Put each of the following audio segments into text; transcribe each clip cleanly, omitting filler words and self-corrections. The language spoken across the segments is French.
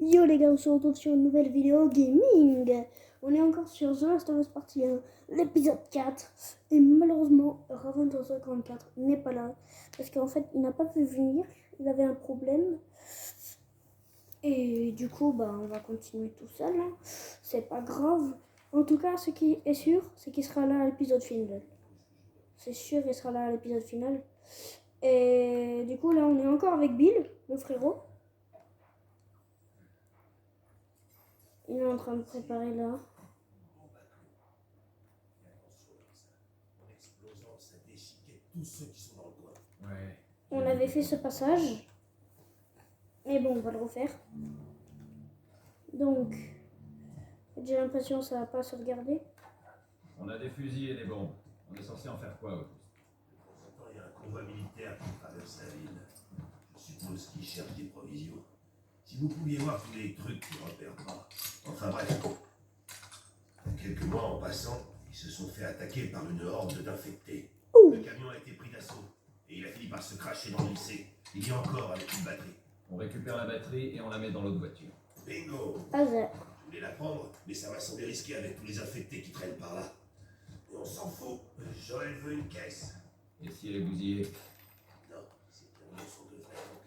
Yo les gars, on se retrouve sur une nouvelle vidéo gaming. On est encore sur The Last of Us Partie 1, l'épisode 4. Et malheureusement, Raven344 n'est pas là. Parce qu'en fait, il n'a pas pu venir. Il avait un problème. Et du coup, on va continuer tout seul. Hein. C'est pas grave. En tout cas, ce qui est sûr, c'est qu'il sera là à l'épisode final. C'est sûr, il sera là à l'épisode final. Et du coup, là, on est encore avec Bill, le frérot. Il est en train de préparer là. On avait fait ce passage. Mais bon, on va le refaire. Donc, j'ai l'impression que ça va pas sauvegarder. On a des fusils et des bombes. On est censé en faire quoi au juste? Il y a un convoi militaire qui traverse la ville. Je suppose qu'il cherche des provisions. Si vous pouviez voir tous les trucs qu'il repère pas. Enfin bref. Il y a quelques mois, en passant, ils se sont fait attaquer par une horde d'infectés. Le camion a été pris d'assaut. Et il a fini par se cracher dans le lycée. Il y a encore avec une batterie. On récupère la batterie et on la met dans l'autre voiture. Bingo! Hasard. Je voulais la prendre, mais ça va sembler risqué avec tous les infectés qui traînent par là. Et on s'en fout. Joël veut une caisse. Et si elle est bousillée? Non, c'est un mensonge de vrai, donc.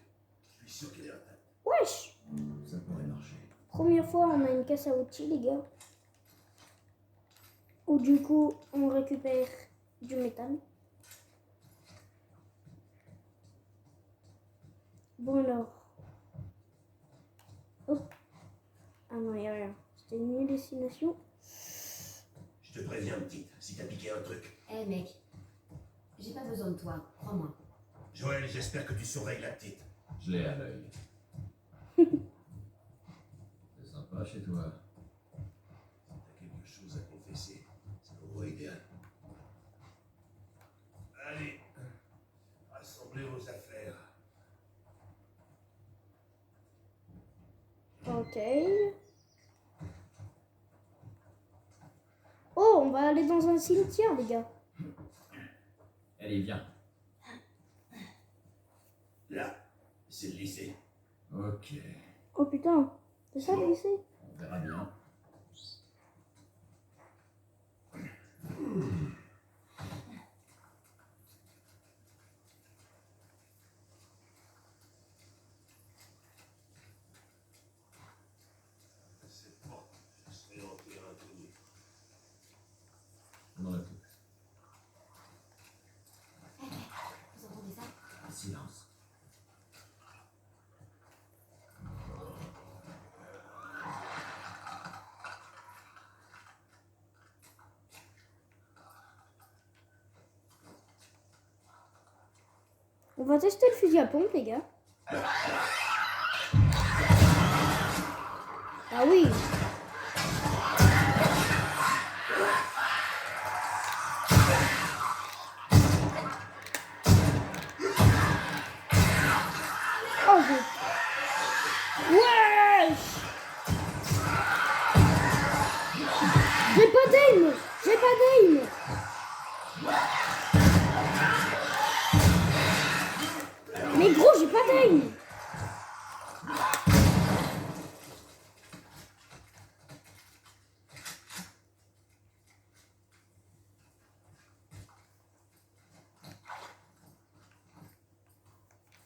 Je suis sûr qu'elle est intacte. Wesh! Ça pourrait marcher. Première fois, on a une caisse à outils, les gars. Où du coup, on récupère du métal. Bon alors. Hop. Ah non, il n'y a rien. C'était une hallucination. Je te préviens, petite, si t'as piqué un truc. Eh mec, j'ai pas besoin de toi, crois-moi. Joël, j'espère que tu surveilles la petite. Je l'ai à l'œil. C'est sympa chez toi. Si t'as quelque chose à confesser, c'est l'endroit idéal. Allez, rassemblez vos affaires. Ok. Oh, on va aller dans un cimetière, les gars. Allez, viens. Là, c'est le lycée. Ok. Oh putain, c'est ça le lycée? On verra bien. Cette porte, je serai en terrain connu. On en a plus. Vous entendez ça? Silence. On va tester le fusil à pompe, les gars. Ah oui. Oh zut. Wesh. J'ai pas d'aim. J'ai pas d'aim. Mais gros, j'ai pas d'aim.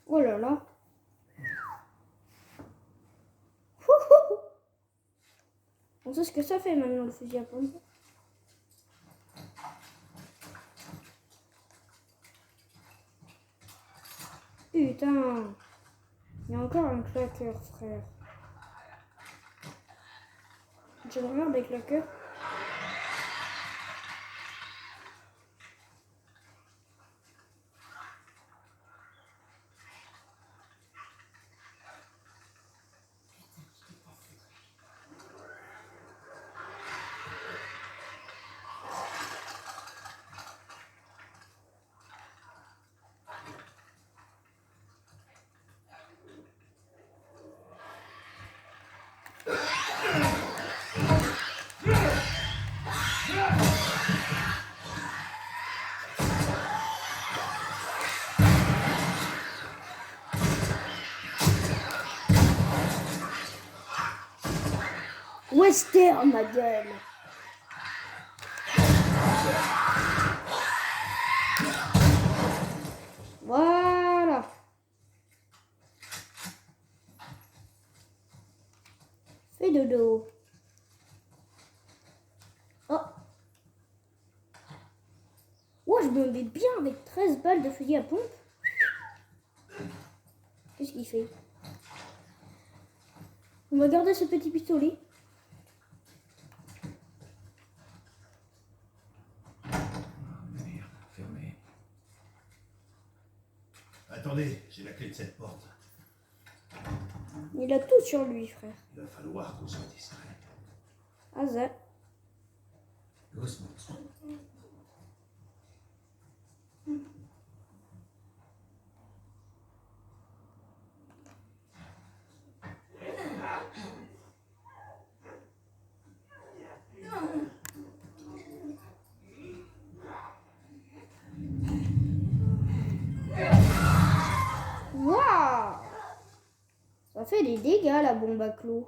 Oh là là. On sait ce que ça fait maintenant le fusil à pompe. Putain. Il y a encore un claqueur, frère. Je regarde des claqueurs. Western, ma gueule. Voilà. Fais dodo. Oh. Oh, je me mets bien avec 13 balles de fusil à pompe. Qu'est-ce qu'il fait? On va garder ce petit pistolet. Merde, fermé. Attendez, j'ai la clé de cette porte. Il a tout sur lui, frère. Il va falloir qu'on soit discret. Ah ça. Doucement. Waouh! Ça fait des dégâts la bombe à clous.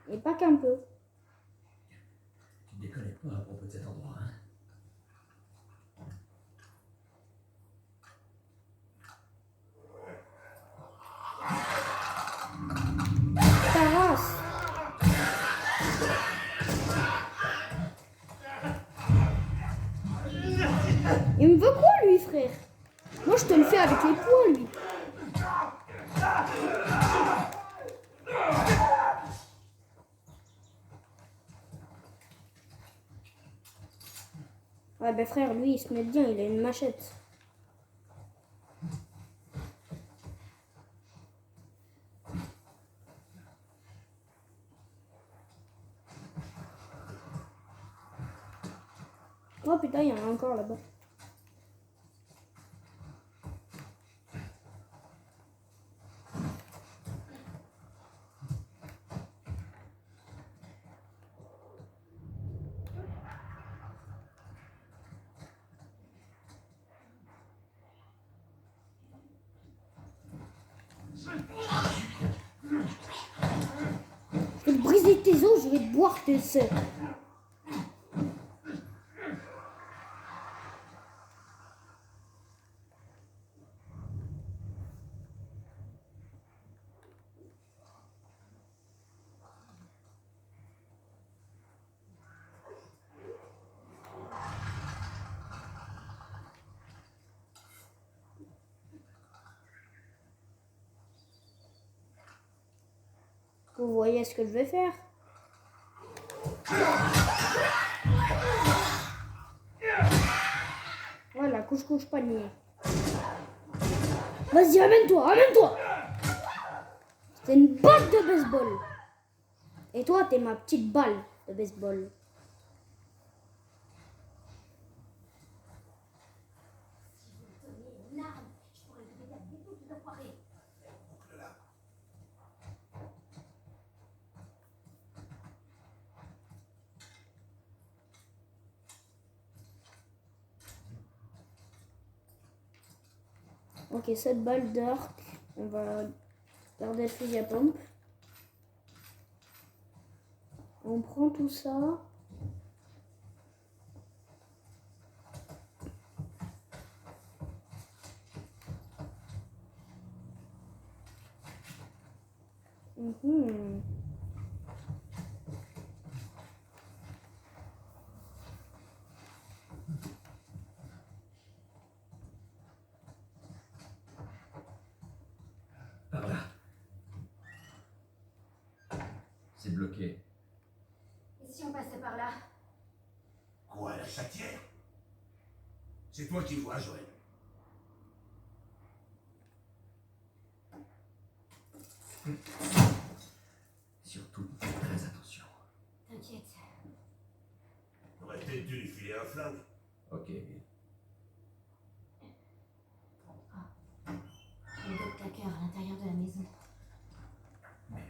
Et pas qu'un peu. Tu déconnes pas à propos de cet endroit, hein? Ta race. Il me veut quoi lui, frère? Moi je te le fais avec les poings lui. Ouais ben frère, lui il se met bien, il a une machette. Oh putain, il y en a encore là-bas. Je vais te briser tes os, je vais te boire tes seins. Vous voyez ce que je vais faire? Voilà, couche panier. Vas-y, amène-toi, amène-toi. C'est une balle de baseball. Et toi, t'es ma petite balle de baseball. Une arme, je pourrais le donner à beaucoup de enfoirés. Là. Ok, cette balle d'arc. On va garder le fusil à pompe. On prend tout ça. Mhm. Par là. C'est bloqué. Et si on passait par là? Quoi, la chatière? C'est toi qui vois, Joël. Surtout, fais très attention. T'inquiète. T'aurais peut-être dû lui filer un flingue. Ok, Bill. Il y a d'autres claqueurs à l'intérieur de la maison. Merde.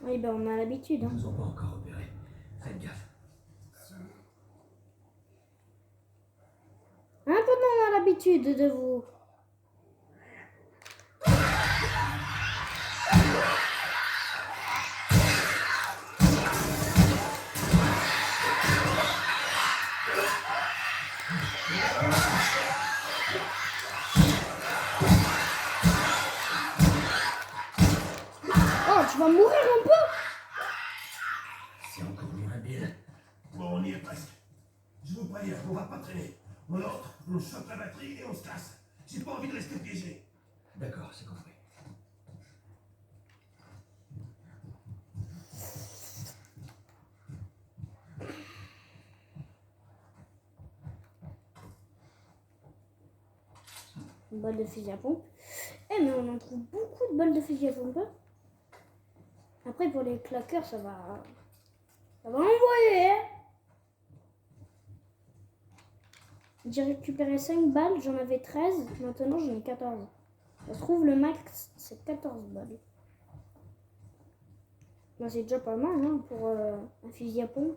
Oui, ben on a l'habitude. Ils Hein. nous ont pas encore opéré. Faites gaffe. Un peu on a l'habitude de vous. va mourir un peu. C'est encore loin, Bill. Bon, on y est presque. Je vous préviens, on va pas traîner. On entre, on chope la batterie et on se casse. J'ai pas envie de rester piégé. D'accord, c'est compris. Une balle de fusil à pompe. Eh, mais on en trouve beaucoup de balles de fusil à pompe. Après, pour les claqueurs, ça va envoyer. Hein. J'ai récupéré 5 balles, j'en avais 13. Maintenant, j'en ai 14. Ça se trouve, le max, c'est 14 balles. Ben, c'est déjà pas mal hein, pour un fusil à pompe.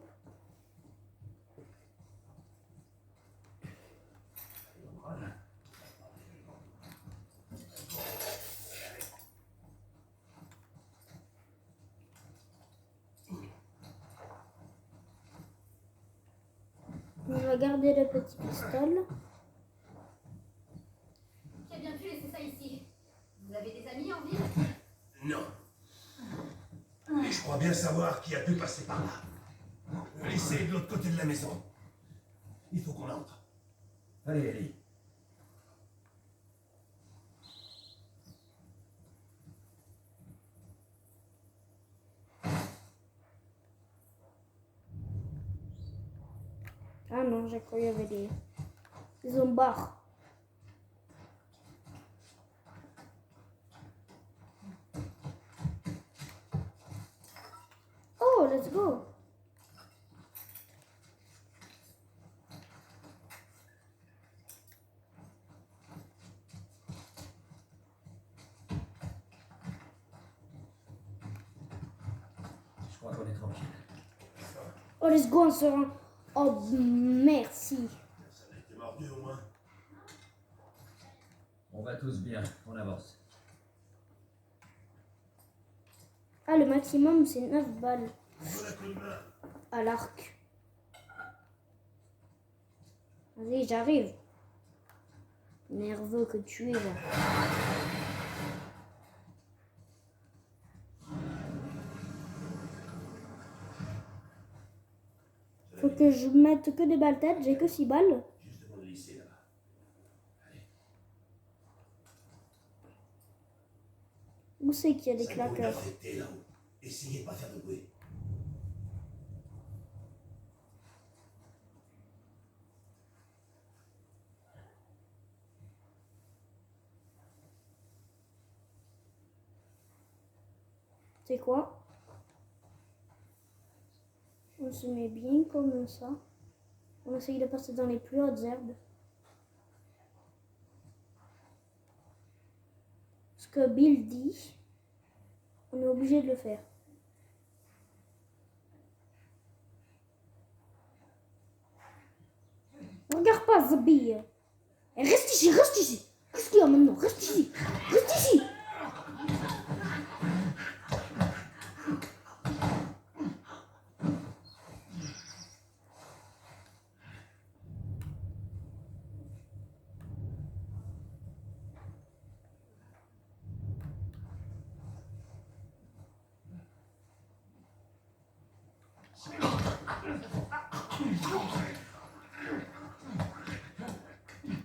On va garder le petit pistolet. Qui a bien pu laisser ça ici? Vous avez des amis en ville? Non. Mais je crois bien savoir qui a pu passer par là. Laissez de l'autre côté de la maison. Il faut qu'on entre. Allez, Ellie. Ah non, j'ai cru qu'il y avait des zombards. Oh, let's go. Je crois qu'on est tranquille. Oh, let's go, on se rend. Oh, merci. Ça a été mordu au moins. On va tous bien, on avance. Ah, le maximum, c'est 9 balles Voilà coup de main. à l'arc. Vas-y, j'arrive. Nerveux que tu es, là. Faut que je mette que des balles tête, j'ai que 6 balles. Juste devant le lycée là-bas. Allez. Où c'est qu'il y a des Ça brûle claqueurs? d'arrêter là-haut. Essayez de pas faire de bruit. C'est quoi? On se met bien comme ça. On essaye de passer dans les plus hautes herbes. Ce que Bill dit, on est obligé de le faire. Regarde pas, Zabi. Reste ici, reste ici. Qu'est-ce qu'il y a maintenant? Reste ici. Reste ici.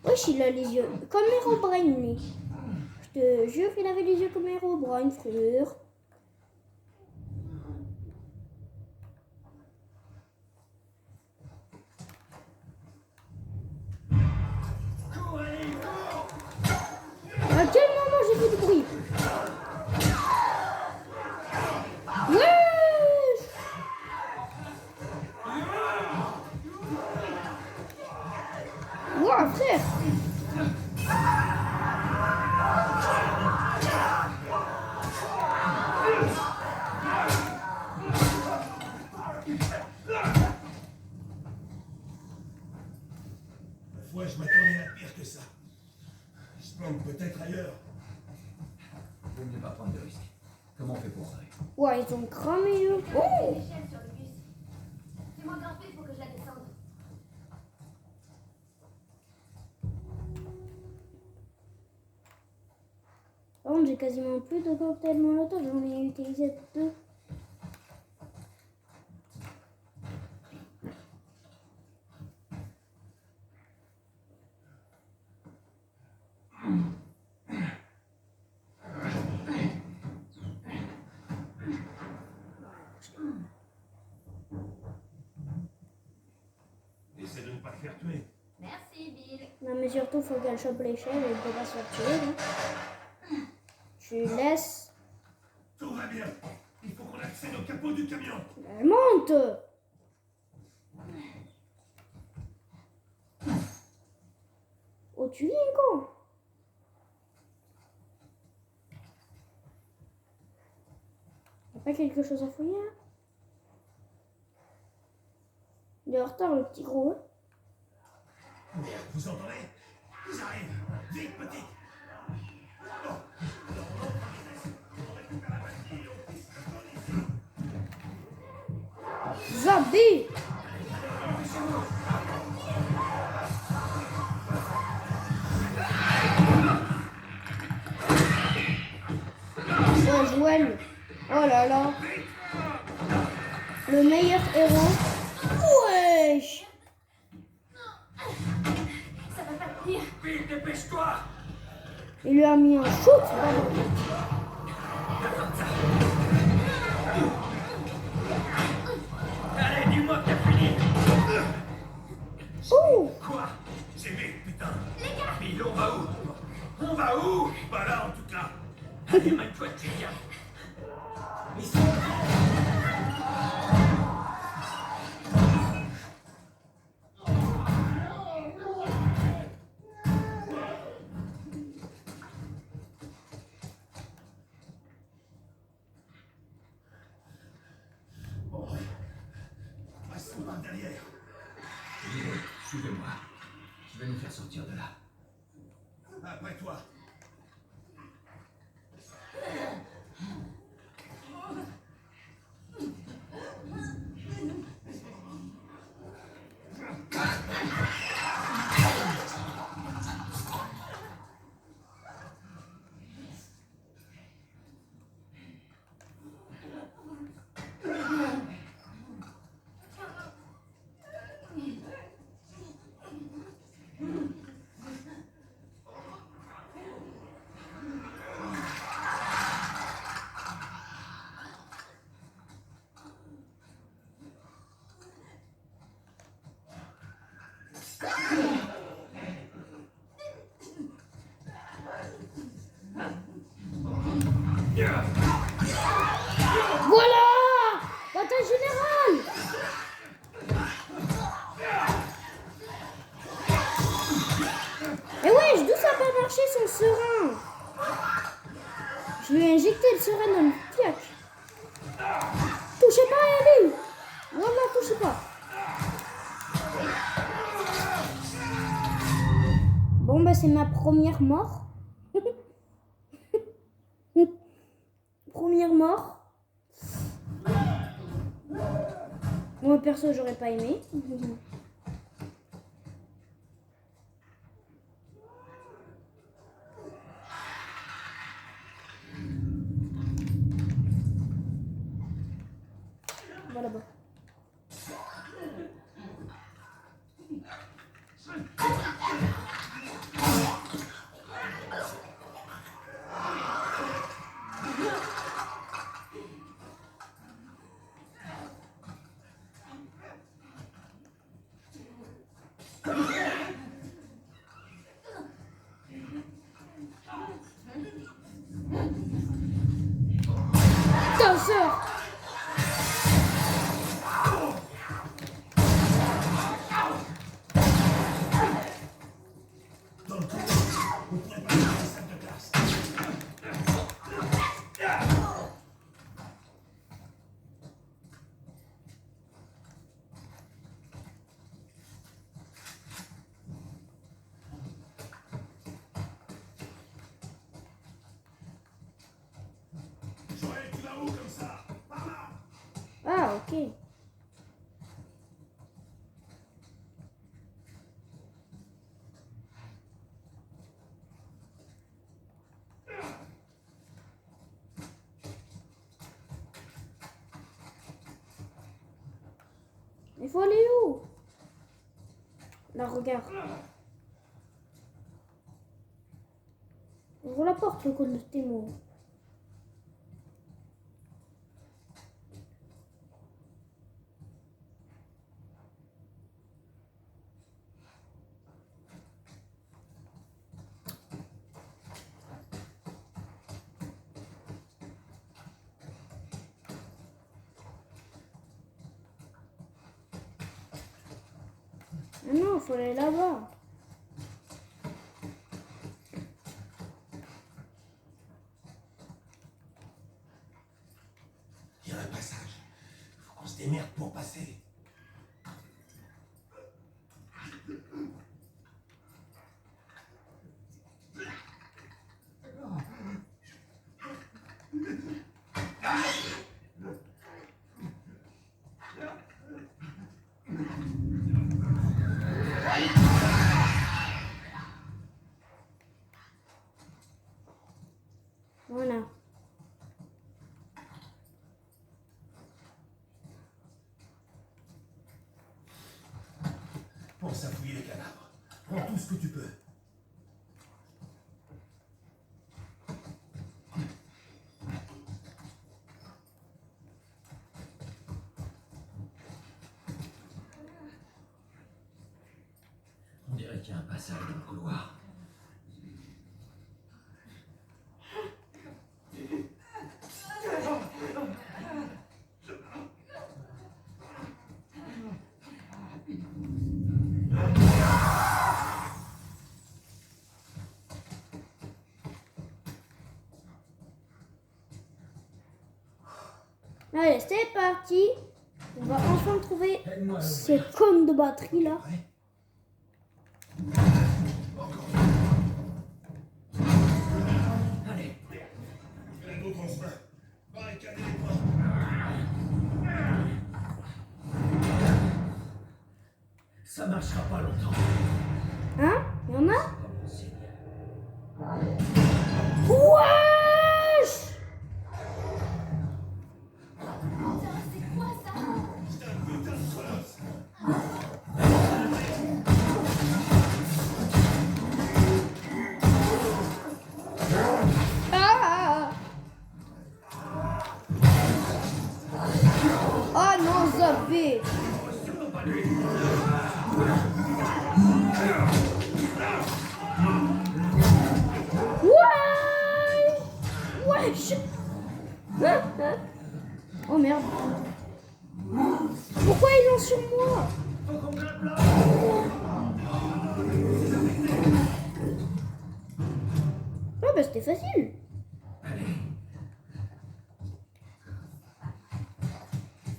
Wesh, il a les yeux comme Herobrine, lui. Je te jure qu'il avait les yeux comme Herobrine, frère. À quel moment j'ai fait du bruit? Wesh! Ouah, frère! Ma foi, je m'attendais à pire que ça. Je plante peut-être ailleurs. Vaut mieux pas prendre de risques. Comment on fait pour rentrer? Ouais, ils ont cramé eux. Il y a Oh! une échelle sur le bus. Fais-moi grimper pour que je la descende. Par contre, j'ai quasiment plus de cocktails Molotov, j'en ai utilisé 2. Essaie de ne pas te faire tuer. Merci, Bill. Non, mais surtout, faut qu'elle chope l'échelle et elle peut pas se faire tuer. Hein. Tu laisses. Tout va bien. Il faut qu'on accède au capot du camion. Elle monte. Oh, tu viens quoi? Y'a pas quelque chose à fouiller là? Il est en retard le petit gros. Hein. Vous entendez? Ils arrivent. Vite, petite. Oh. Zabi! Ouais, Joël. Oh là là. Le meilleur héros. Wesh! Ça va pas tenir. Vite, dépêche-toi! Il lui a mis un shoot. Pardon. Allez, dis-moi que t'as fini! Ouh! Quoi? J'ai vu, putain. Bill, on va où? On va où? Pas là, en tout cas. Allez, mets-toi de quelqu'un! Ils sont... Bon. Passons par derrière. Suivez-moi. Je vais nous faire sortir de là. Après toi. Voilà! Bataille générale! Et wesh, d'où ça a pas marché son serin? Je lui ai injecté le serin dans le fiac. Touchez pas à lui! Voilà, touchez pas. Bon, bah, c'est ma première mort. Première mort. Moi, perso, j'aurais pas aimé. Va là-bas. Ta sœur! Dans le couloir, vous pourrez pas faire la salle de classe. Joël, tu vas où comme ça? Par là. Ah, ok. Il faut aller où? Là, regarde. Ouvre la porte, le code de témoin. Ah non, il faut aller là-bas. Il y a un passage. Faut qu'on se démerde pour passer. Voilà. Pense à fouiller les cadavres. Prends tout ce que tu peux. On dirait qu'il y a un passage dans le couloir. Allez, c'est parti. On va enfin trouver Aide-moi à ces l'ouvrir. connes de batterie là. Prêt? Allez, Il y en a d'autres en chemin. Barricadez les portes. ça marchera pas longtemps. Hein? Il y en a? Pas bon signe. Wesh! Putain, c'est quoi ça? C'est un putain de colosse. Ah! Oh non, zappé! Wesh! Oh merde! Pourquoi ils ont sur moi? Ah bah c'était facile!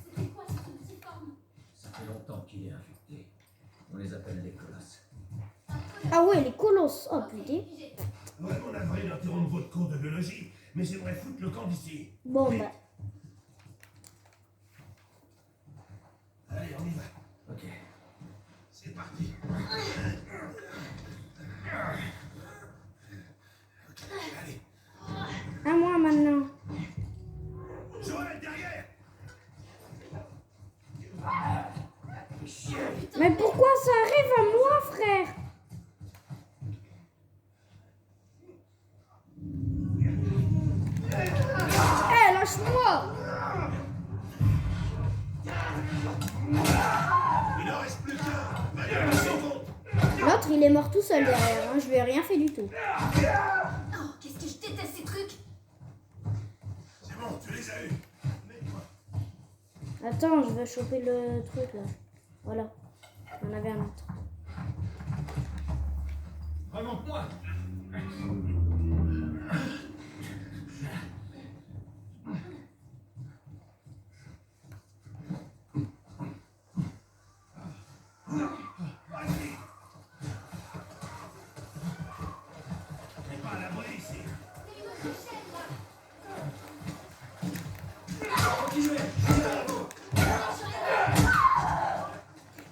C'était quoi ce cruciforme? Ça fait longtemps qu'il est infecté. On les appelle les colosses. Ah ouais, les colosses! Oh putain! Vraiment navré d'interrompre votre cours de biologie, mais j'aimerais foutre le camp d'ici. Bon Vite. bah. Allez, on y va. Ok. C'est parti. Ok, allez. À moi maintenant! Joël, derrière. Mais pourquoi ça arrive à moi, frère? Eh, lâche-moi! Il en reste plus qu'un. Allez, on s'en compte. L'autre, il est mort tout seul derrière. Hein. Je lui ai rien fait du tout. Oh, qu'est-ce que je déteste ces trucs! C'est bon, tu les as eus. Mets-toi. Attends, je vais choper le truc là. Voilà. Il y en avait un autre. Remonte-moi. Vas-y. On n'est pas à l'abri ici. C'est une autre chaîne là!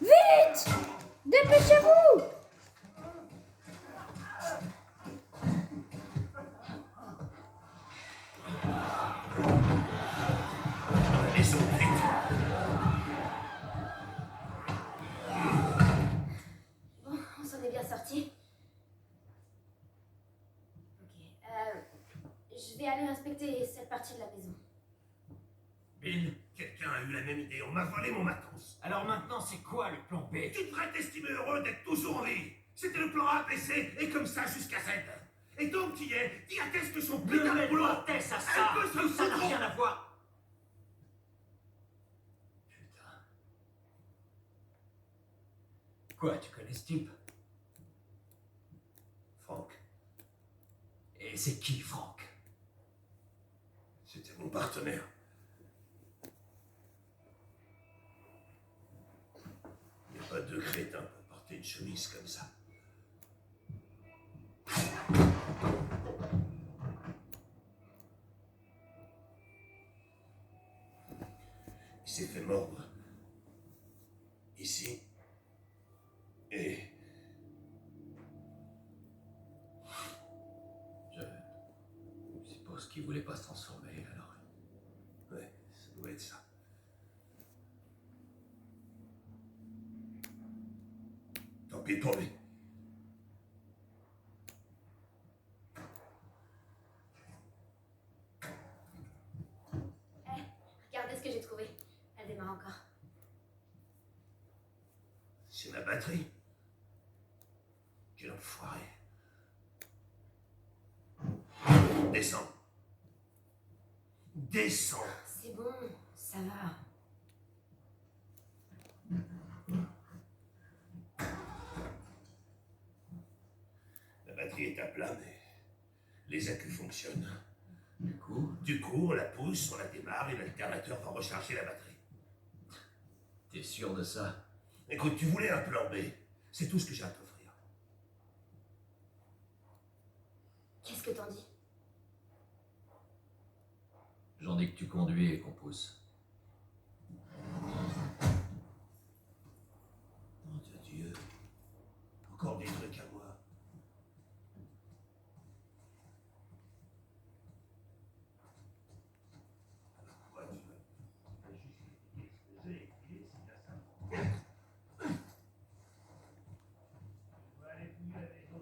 Vite! Dépêchez-vous! Laissons vite. aller inspecter cette partie de la maison. Bill, Quelqu'un a eu la même idée, on m'a volé mon matos. alors maintenant c'est quoi le plan B? Tu devrais t'estimer heureux d'être toujours en vie. C'était le plan A, B, C, et comme ça jusqu'à Z. Et donc qui est, dis à Tess que son putain Ne de mets boulot... pas Tess à ça! Elle peut se Ça n'a foutre. rien à voir! Putain. Quoi, tu connais ce type? Franck, Et c'est qui, Franck? c'était mon partenaire. Il n'y a pas deux crétins pour porter une chemise comme ça. Il s'est fait mordre. Ici. Et... Je suppose qu'il voulait pas se transformer, alors. ouais, ça doit être ça. Tant pis pour lui. Regardez ce que j'ai trouvé. Elle démarre encore. C'est ma batterie. Quel enfoiré. Descends. Descends. C'est bon, ça va. La batterie est à plat, mais les accus fonctionnent. Du coup, On la pousse, on la démarre et l'alternateur va recharger la batterie. t'es sûr de ça? Écoute, tu voulais un plan B. C'est tout ce que j'ai à t'offrir. Qu'est-ce que t'en dis? J'en dis que tu conduis et qu'on pousse. Mon Dieu. Encore des trucs à moi. Ouais, tu vas juste exposer et puis c'est bien ça. On va aller fouiller la maison.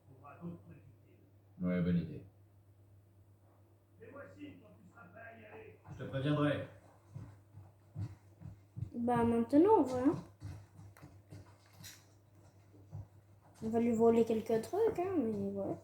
Il faudra d'autres trucs utiles. Ouais, bonne idée. Fais-moi signe quand tu seras prêt à y aller. Je te préviendrai. Bah maintenant, voilà. On va lui voler quelques trucs, hein, mais voilà.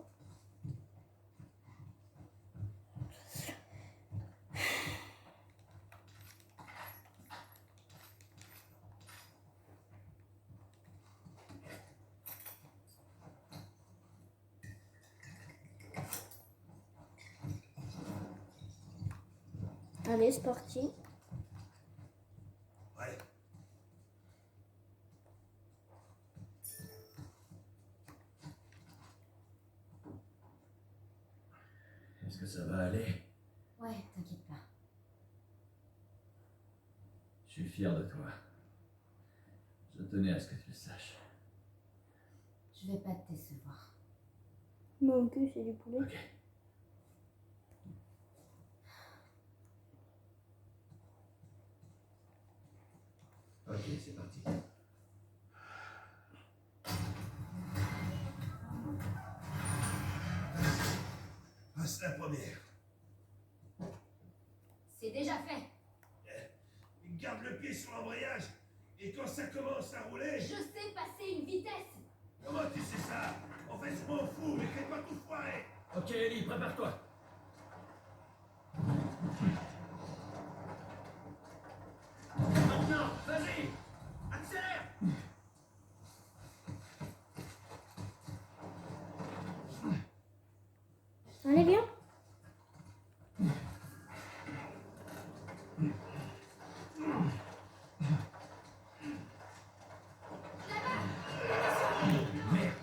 Allez, c'est parti. Ouais. Est-ce que ça va aller? Ouais, t'inquiète pas. Je suis fier de toi. Je tenais à ce que tu le saches. Je vais pas te décevoir. Mon cul, c'est du poulet. Ok. Ok, c'est parti. Passe la première. C'est déjà fait. Garde le pied sur l'embrayage. Et quand ça commence à rouler... Je sais passer une vitesse. Comment tu sais ça? En fait, je m'en fous, mais fais pas tout foirer. Ok, Ellie, prépare-toi. Maintenant, vas-y! Accélère! Allez, viens. Merde!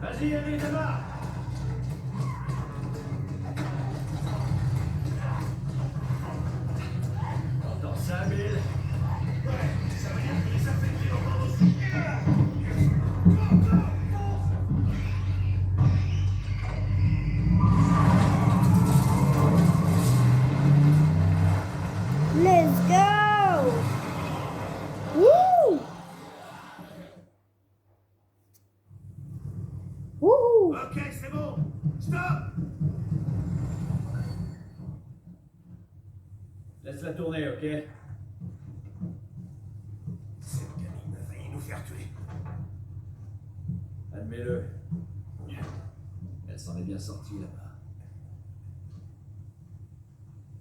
Vas-y, allez, démarre. T'entends ça, Bill? Ouais, ça veut dire que les affectés vont aussi. Let's go! Wouh! Wouhou! Ok, c'est bon. Stop. Laisse-la tourner, ok? Cette gamine a failli nous faire tuer. Admets-le. Elle s'en est bien sortie là-bas.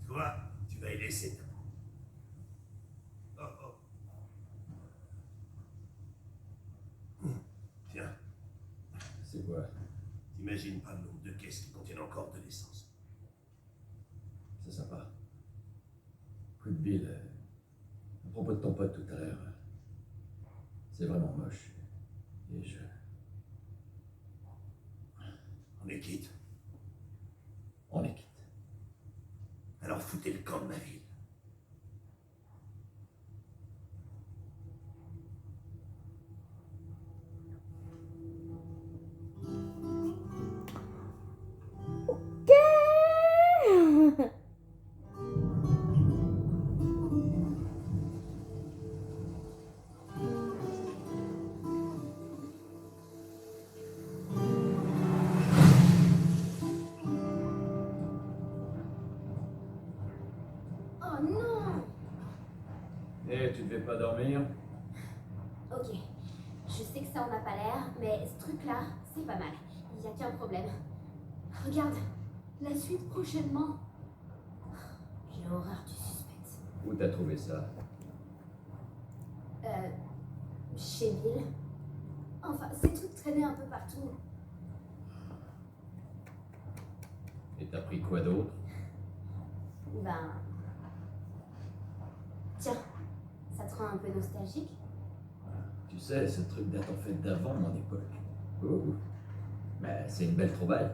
Toi, tu vas y laisser ta peau. Oh, oh. Tiens, C'est quoi? t'imagines pas le nombre de caisses qui contiennent encore de l'essence. C'est sympa. Écoute, Bill, à propos de ton pote tout à l'heure, c'est vraiment moche. Et je... On est quitte. On est quitte. Alors foutez le camp de ma ville. Ok! Oh non! Eh, tu devais pas dormir? Ok, je sais que ça en a pas l'air, mais ce truc-là, c'est pas mal. Il y a qu'un problème. Regarde, la suite prochainement. J'ai horreur du suspense. Où t'as trouvé ça? Chez Bill. Enfin, ces trucs traînaient un peu partout. Et t'as pris quoi d'autre? Ben... Tiens, ça te rend un peu nostalgique? Tu sais, ce truc date en fait d'avant mon époque. Oh. Mais c'est une belle trouvaille.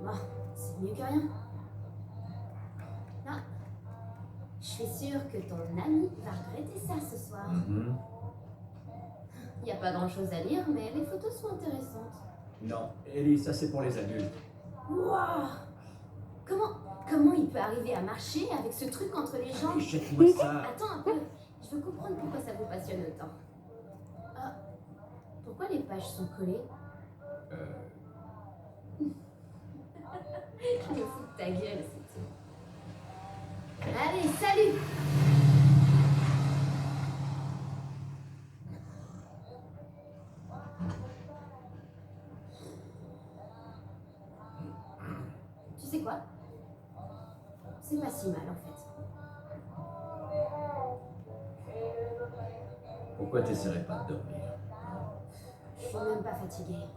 Bon, c'est mieux que rien. Non. Je suis sûre que ton ami va regretter ça ce soir. Mhm. Il n'y a pas grand-chose à lire, mais les photos sont intéressantes. Non, Ellie, ça c'est pour les adultes. Waouh! Comment il peut arriver à marcher avec ce truc entre les jambes? Jette-moi ça. Attends un peu, je veux comprendre pourquoi ça vous passionne autant. Ah, pourquoi les pages sont collées? Je me fous de ta gueule, c'est tout. Allez, salut! Tu sais quoi? C'est pas si mal en fait. Pourquoi t'essaierais pas de dormir? Je suis même pas fatiguée.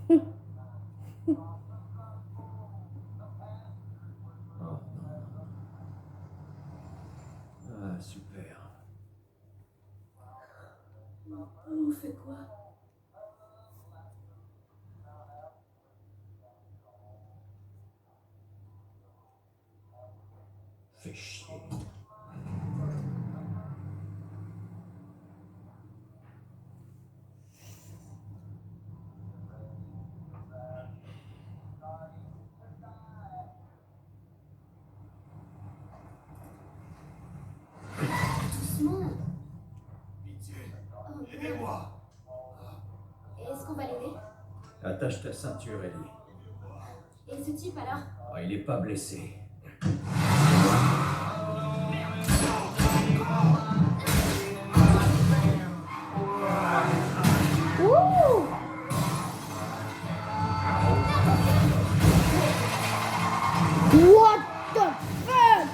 Oh non. Ah, super. On fait quoi? Fais chier. Doucement. Pitié, Oh, aidez-moi. est-ce qu'on va l'aider? Attache ta ceinture, Ellie. Et ce type alors? Oh, il est pas blessé. Wouh! What the fuck?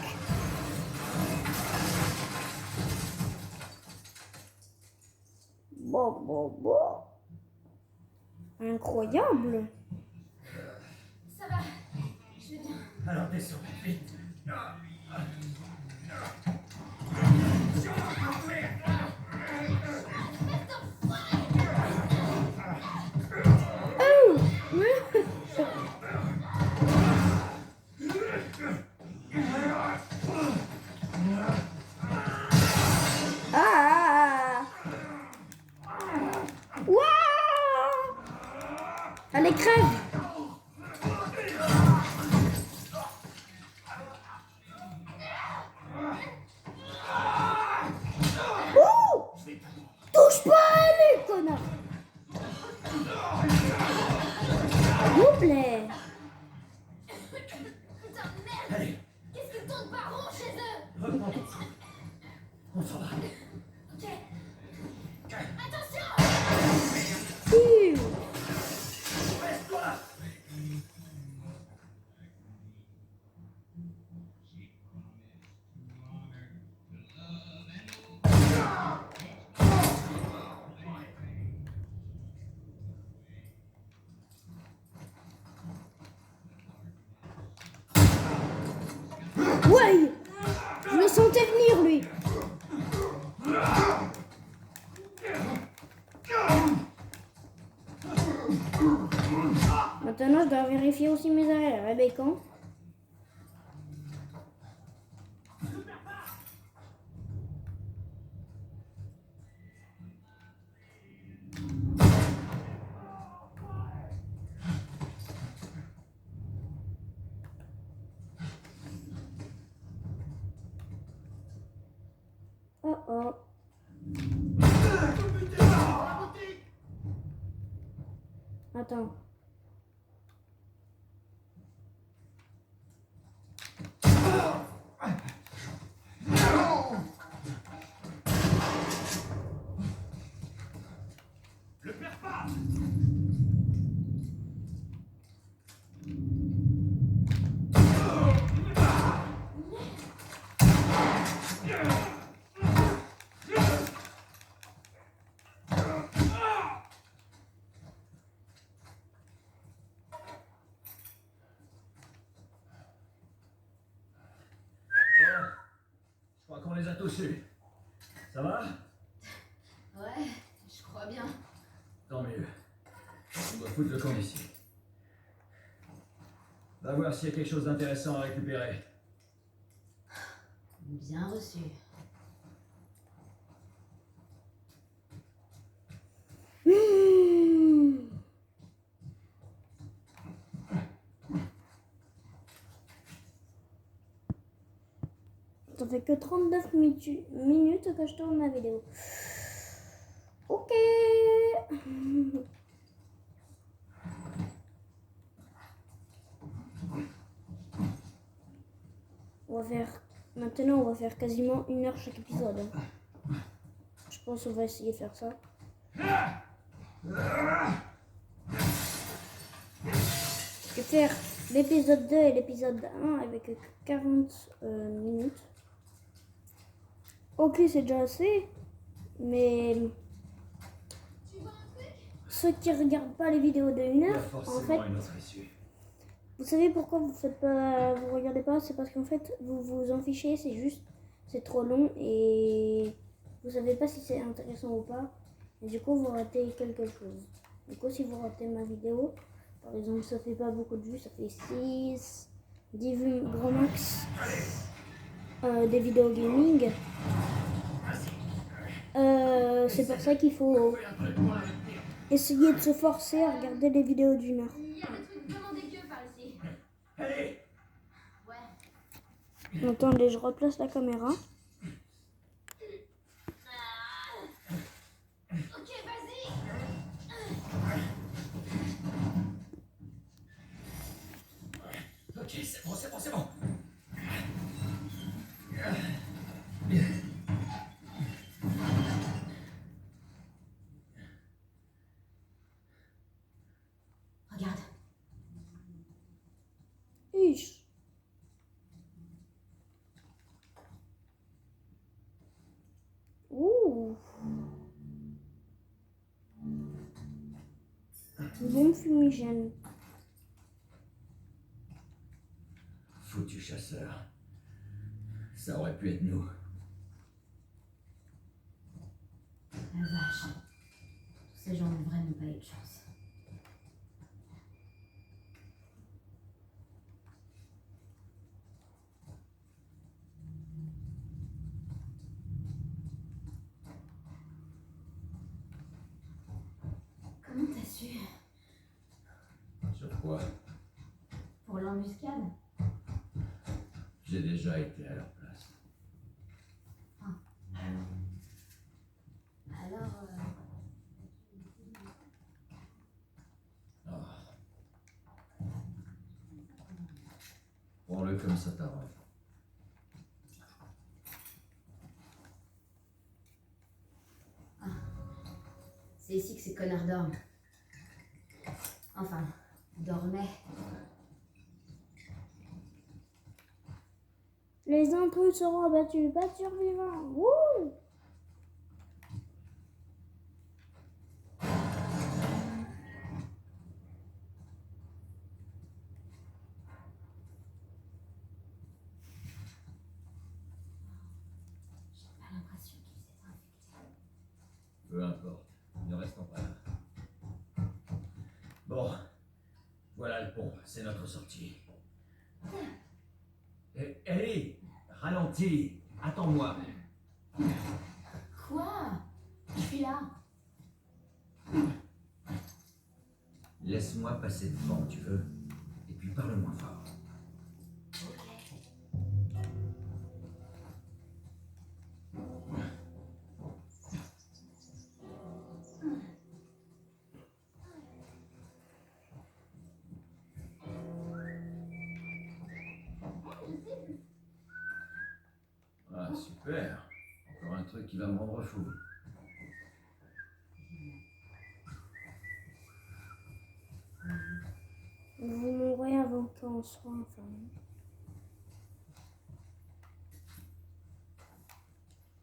Bon. Incroyable. Ça va, je vais bien. Alors descends, vite. Ah! Waouh! Allez, crève! Ouh! Touche pas à lui, connard! S'il vous plaît! Putain de merde! Allez, Qu'est-ce qu'ils tournent pas rond chez eux? reprends ton souffle. On s'en va. Ok. Attention! Si. Reste-toi là. Ouais! Je le sentais venir, lui! Maintenant, je dois vérifier aussi mes arrières. Eh ben, quand? Oh oh. Attends. Le perds pas. Je crois qu'on les a tous eus. Ça va? Ouais, je crois bien. Tant mieux. On doit foutre le camp ici. Va voir s'il y a quelque chose d'intéressant à récupérer. Bien reçu. Mmh. Ça fait que 39 minutes que je tourne ma vidéo. Ok. Maintenant, on va faire quasiment 1 heure chaque épisode. Je pense qu'on va essayer de faire ça. Je vais faire l'épisode 2 et l'épisode 1 avec 40 minutes. Ok, c'est déjà assez. Mais ceux qui regardent pas les vidéos de 1 Il y a heure, en forcément fait, une autre issue. vous savez pourquoi vous regardez pas? C'est parce qu'en fait, vous vous en fichez, c'est trop long et vous savez pas si c'est intéressant ou pas. Et du coup, vous ratez quelque chose. Du coup, si vous ratez ma vidéo, par exemple, ça fait pas beaucoup de vues, ça fait 6, 10 vues grand max, des vidéos gaming. C'est pour ça qu'il faut essayer de se forcer à regarder les vidéos d'1 heure. Il y a des trucs vraiment dégueux par ici. Allez! Ouais. Attendez, je replace la caméra. Ok, vas-y. Ok, c'est bon, c'est bon, c'est bon. Regarde. Ish. Ouh. Bon fumigène. Foutu chasseur. Ça aurait pu être nous. La vache. Tous ces gens ont vraiment pas eu de chance. Comment t'as su? Sur quoi? Pour l'embuscade? J'ai déjà été à leur place. Alors, Ah. Prends-le comme ça t'arrange. c'est ici que ces connards dorment. Enfin, dormaient. Les intrus seront abattus. Pas de survivants. Wouh! J'ai pas l'impression qu'ils étaient infectés. Peu importe, ne restons pas là. Bon, voilà le pont, c'est notre sortie. Ellie, ralentis, attends-moi. Quoi? Je suis là. Laisse-moi passer devant, tu veux. Et puis parle moins fort. Ah, super. Encore un truc qui va me rendre fou. Vous mourrez avant qu'on soit enfin.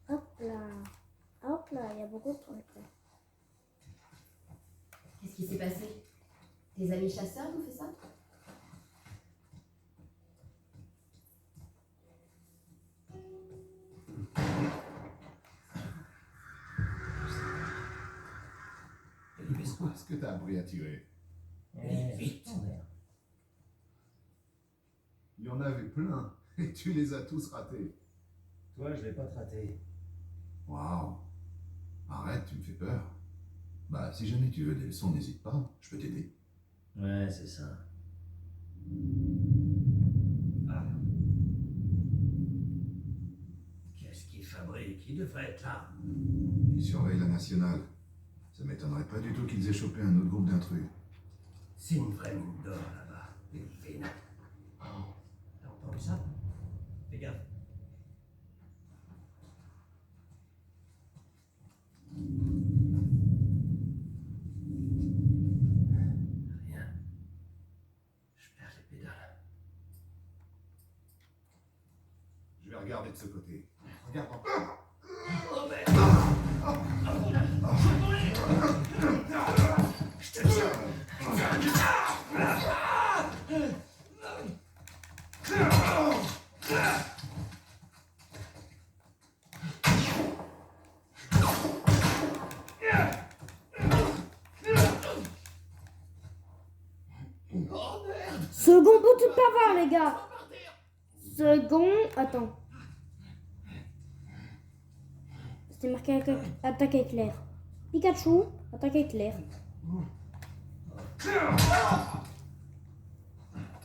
Hop là. Hop là, il y a beaucoup de trucs là. Qu'est-ce qui s'est passé? Tes amis chasseurs ont fait ça? Ellie, baisse-toi. Est-ce que t'as appris à tirer? Ellie, vite. Il y en avait plein, et tu les as tous ratés. Toi, je vais pas te rater. Waouh! Arrête, tu me fais peur. Bah, si jamais tu veux des leçons, n'hésite pas, je peux t'aider. Ouais, c'est ça. Ah. Qu'est-ce qu'ils fabriquent? Ils devraient être là. Ils surveillent la nationale. Ça m'étonnerait pas du tout qu'ils aient chopé un autre groupe d'intrus. C'est une vraie mine d'or là-bas. Les vénins. T'as entendu ça? Fais gaffe. Rien. Je perds les pédales. Je vais regarder de ce côté. Regarde encore. Oh merde! Je te tiens! Second bout de pavard, les gars. Second. Attends. C'était marqué attaque éclair. Pikachu, attaque éclair.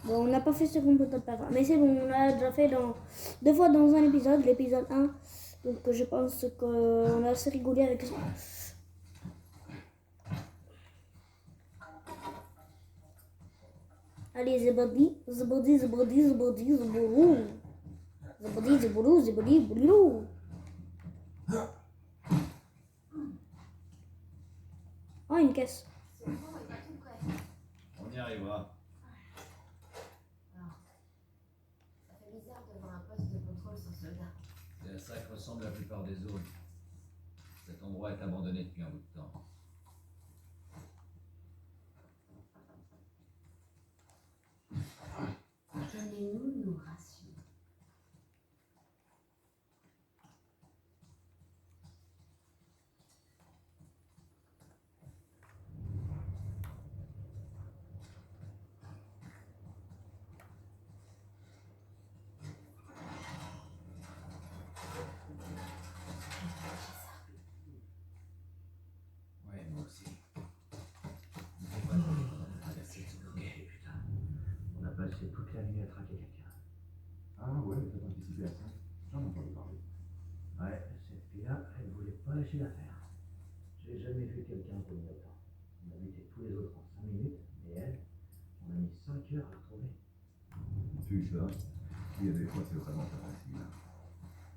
Bon, on n'a pas fait second bout de pavard. Mais c'est bon, on l'a déjà fait deux fois dans un épisode, l'épisode 1. Donc je pense qu'on a assez rigolé avec ça. Allez, zebadi, zebadi, zebadi, zebadi, zeboulou. Zebadi, zeboulou, zebadi, boulou. Oh, une caisse. Ce pont est pas tout près. On y arrivera. Ça fait bizarre de voir un poste de contrôle sans soldats. C'est à ça que ressemble la plupart des zones. Cet endroit est abandonné depuis un bout de temps. Donnez-nous nos rations. avait traqué quelqu'un. Ah ouais, mais t'as participé à ça. J'en ai entendu parler. Ouais, cette fille-là, elle voulait pas lâcher l'affaire. J'ai jamais vu quelqu'un tenir autant. On a buté tous les autres en 5 minutes, mais elle, on a mis 5 heures à la retrouver. Tu ça, qui avait quoi c'est vraiment pas facile.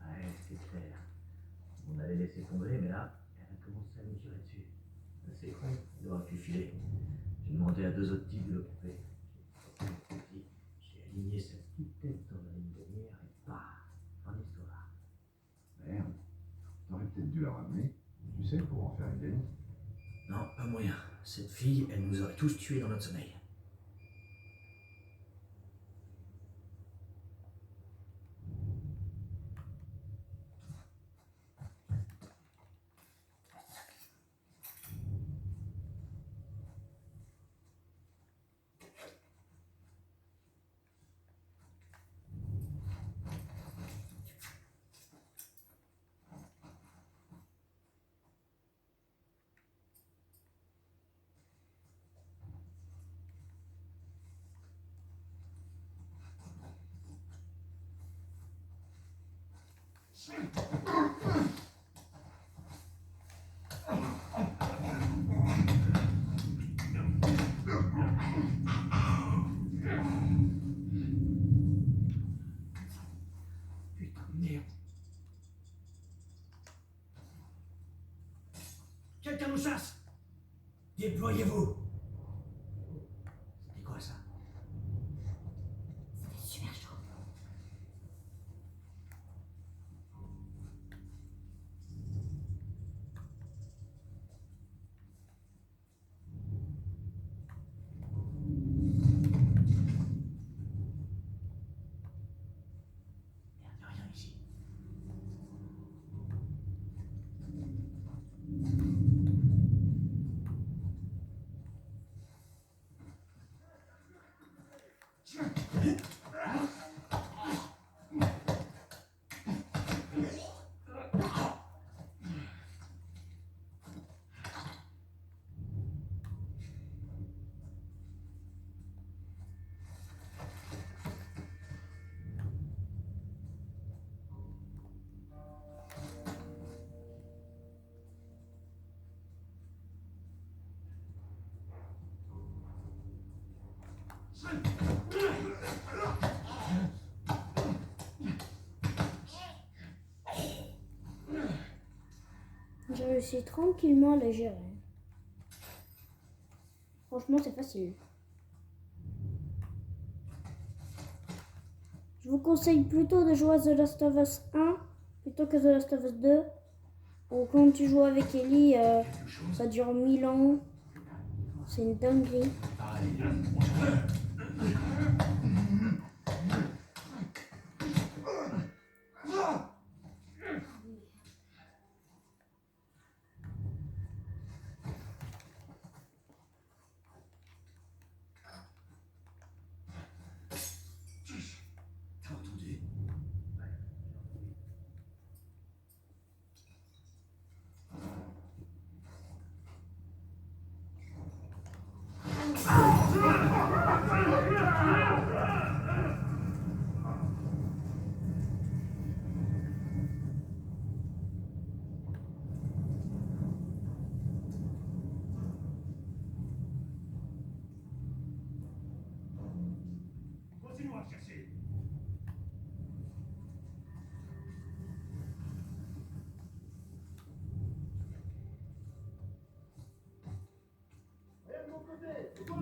Ouais, c'était clair. On allait laisser tomber, mais là, elle a commencé à nous tirer dessus. C'est con, il aurait pu filer. J'ai demandé à 2 autres types de l'occuper. J'ai aligné sa petite tête dans la ligne de mire et paf, fin d'histoire. Merde. T'aurais peut-être dû la ramener. Tu sais, pour en faire une déni. Non, pas moyen. Cette fille, elle nous aurait tous tués dans notre sommeil. Putain de merde. Quelqu'un nous chasse. Déployez-vous. C'était quoi ça? C'était super chaud. Merde, y'a rien ici. J'ai réussi tranquillement à la gérer. Franchement, c'est facile. Je vous conseille plutôt de jouer à The Last of Us 1 plutôt que The Last of Us 2. Ou quand tu joues avec Ellie, ça dure 1000 ans. C'est une dinguerie. T'as entendu? Continuons à chercher. Putain.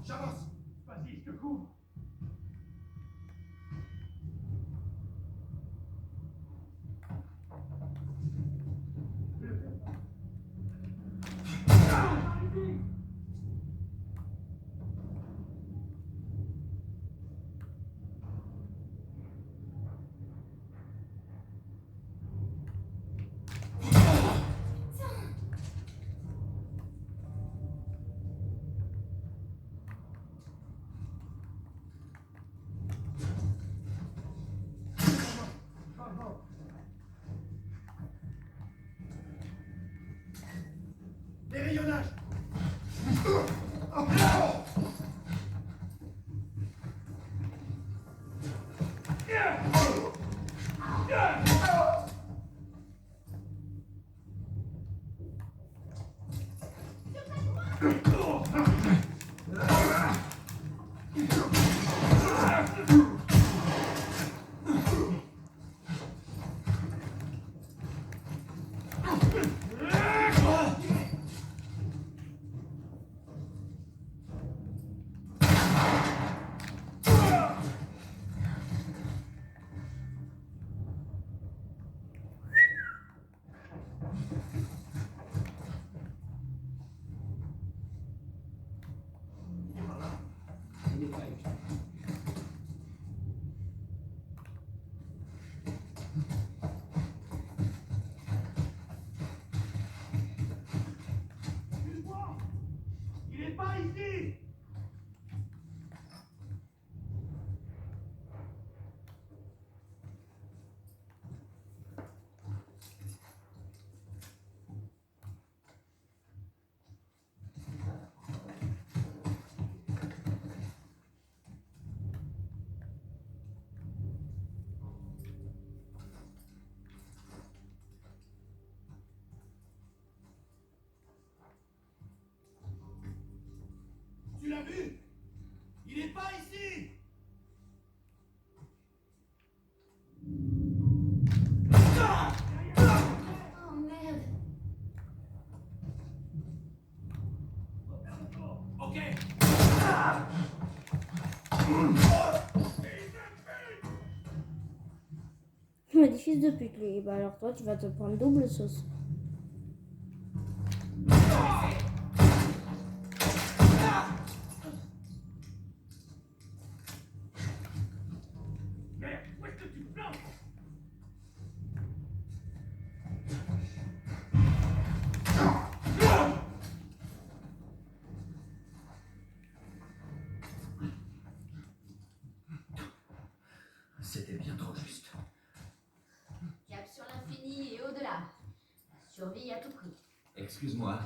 J'avance. Vas-y, je te couvre. rayonnage. Excuse-moi, il est pas ici. Tu l'as vu? Il est pas ici. Oh merde. Ok. Il m'a dit fils de pute, lui. Bah alors toi, tu vas te prendre double sauce. Merde, où est-ce que tu te plantes? C'était bien trop juste. Cap sur l'infini et au-delà. Survie à tout prix. Excuse-moi.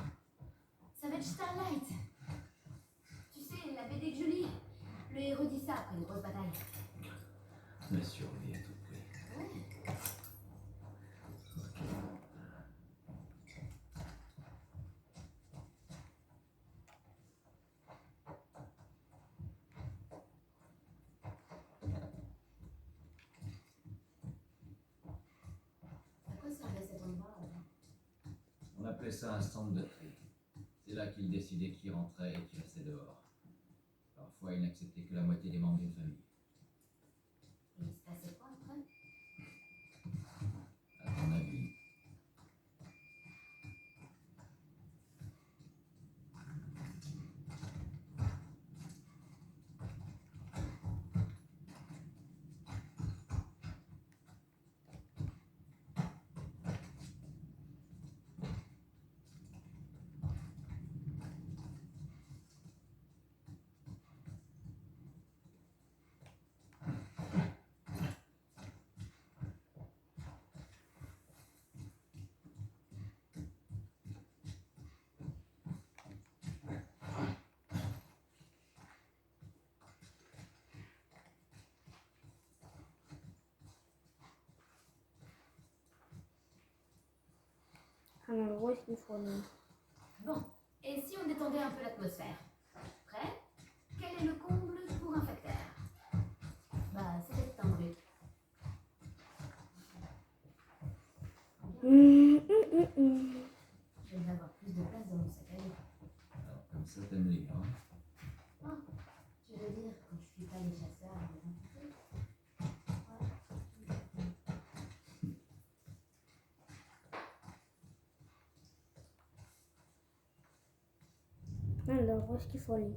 Ça va être Starlight. Tu sais, la BD que je lis. Le héros dit ça après une grosse bataille. La survie à tout prix. Ouais. À quoi servait cet endroit On appelait ça un centre de tri. C'est là qu'ils décidaient qui rentrait et qui restait dehors. Parfois, ils n'acceptaient que la moitié des membres d'une famille. Et il se passait quoi après? À ton avis? Alors, où est-ce qu'il faut aller? Bon, et si on détendait un peu l'atmosphère? Prêt? Quel est le comble pour un facteur? Bah, c'est d'être tendu. Je vais avoir plus de place dans mon sac à dos. Alors, comme ça, t'aimes lire, hein? Oh, tu veux dire quand je suis pas les chasseurs et les invités? Alors, où est-ce qu'il faut aller?